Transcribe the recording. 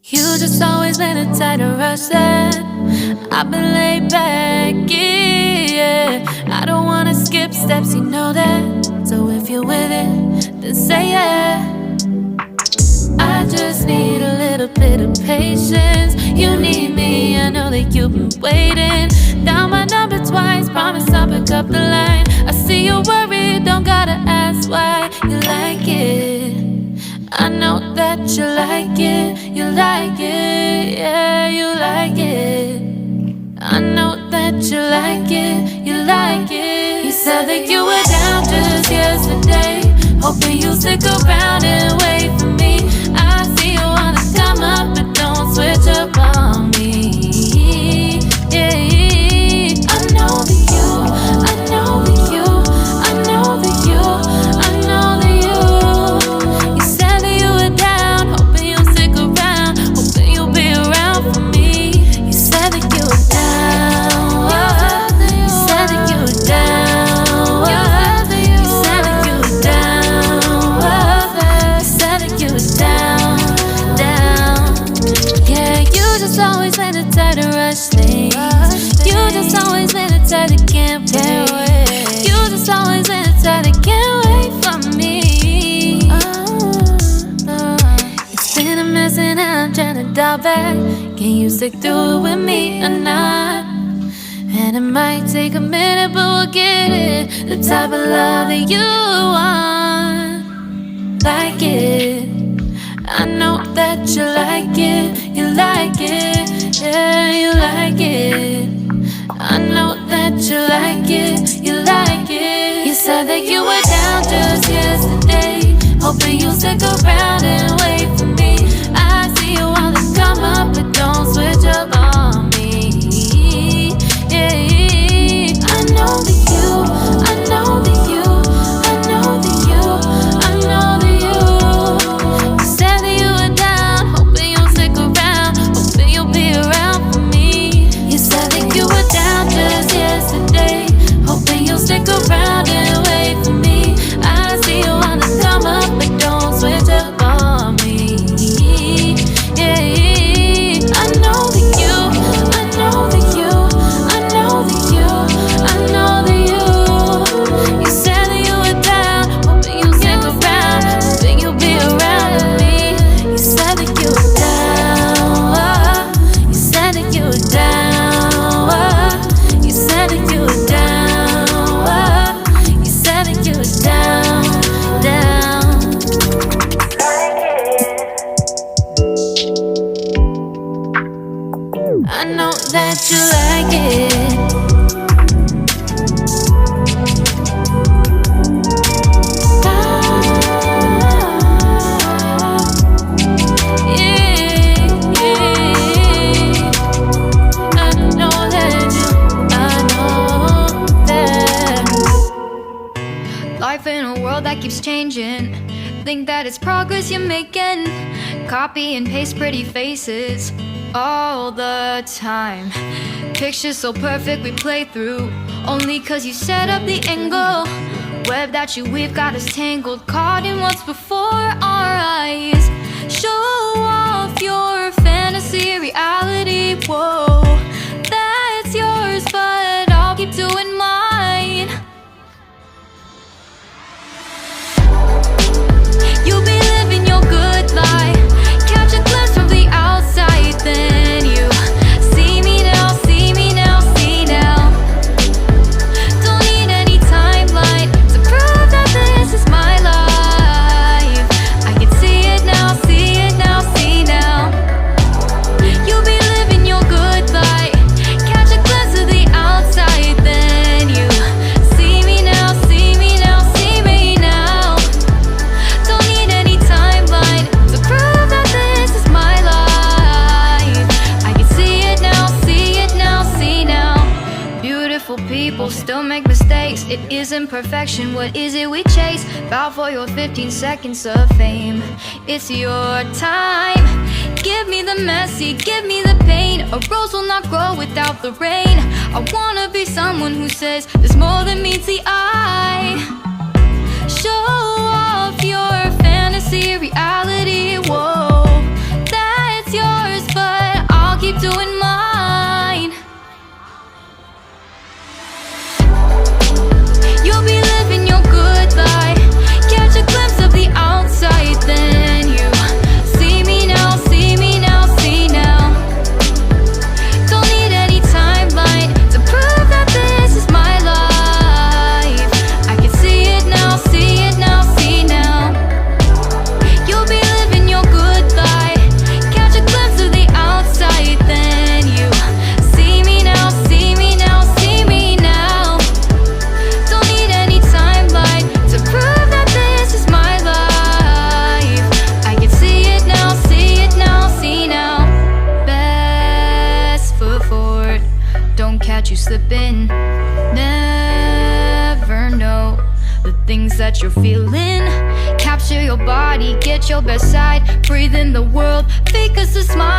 You just always been a tight to rush that. I've been laid back, yeah. I don't wanna skip steps, you know that. So if you're with it, then say yeah. I just need a little bit of patience. You need me, I know that you've been waiting. Down my number twice, promise I'll pick up the line. I see you worried, don't gotta ask why. You like it, I know that you like it. You like it, yeah, you like it. I know that you like it, you like it. You said that you were down just yesterday, hoping you'll stick around and wait for me. I see you wanna come up, but don't switch up on me. Yeah, I know that you, I know that you, I know that you, I know that you. You said that you were down, hoping you'll stick around, hoping you'll be around for me. You said that you were down, you said that you were down, you said that you were down, you said that you were down, down. Yeah, you just always been the type to rush things. You just always been the type that can't wait. You just always been the type that can't wait for me. It's been a mess and I'm trying to dial back. Can you stick through it with me or not? And it might take a minute, but we'll get it. The type of love that you want. Like it, I know that you like it. You like it, yeah, you like it. I know that you like it. You like it. You said that you were down just yesterday, hoping you'll stick around and wait for me. I see you wanna come up, but don't switch up on me. Yeah, I know that you, I know that you, I know that you, I know that you. You said that you were down, hoping you'll stick around, hoping you'll be around for me. You said that you were down just yesterday, hoping you'll stick around and wait for me. I see you wanna come up, but don't switch up on me. Yeah, I know that you, I know that you, I know that you, I know that you. You said that you were down, hoping you'll stick around, hoping you'll be around with me. You said that you were down, you said that you were down, you said that you were down, you said that you were down, down. I know that you like it. Life in a world that keeps changing. Think that it's progress you're making. Copy and paste pretty faces all the time. Pictures so perfect we play through, only cause you set up the angle. Web that you weave got us tangled, caught in what's before our eyes. Show off your fantasy reality, whoa. That's yours, but I'll keep doing mine. You'll be living your good life, catch a glimpse from the outside, then you see me now, see me now, see now. Don't need any timeline to prove that this is my life. I can see it now, see it now, see now. You'll be living your good life, catch a glimpse of the outside, then you see me now, see me now, see me now. Don't need any timeline to prove that this is my life. I can see it now, see it now, see now. Beautiful people still make mistakes. It isn't perfection, what is it we chase? Bow for your 15 seconds of fame. It's your time. Give me the messy, give me the pain. A rose will not grow without the rain. I wanna be someone who says there's more than meets the eye. Show off your fantasy, reality, whoa. That's yours, but I'll keep doing mine. You'll be living your good life. Catch a glimpse of the outside, then you see me now, see me now, see now. Don't need any timeline to prove that this is my life. I can see it now, see it now, see now. You'll be living your good life. Catch a glimpse of the outside, then you see me now, see me now, see me now. Don't need any timeline to prove that this is my life. I can see it now, see it now, see now. Best foot forward, don't catch you slipping. Never know the things that you're feeling. Capture your body, get your best side. Breathe in the world, fake us a smile.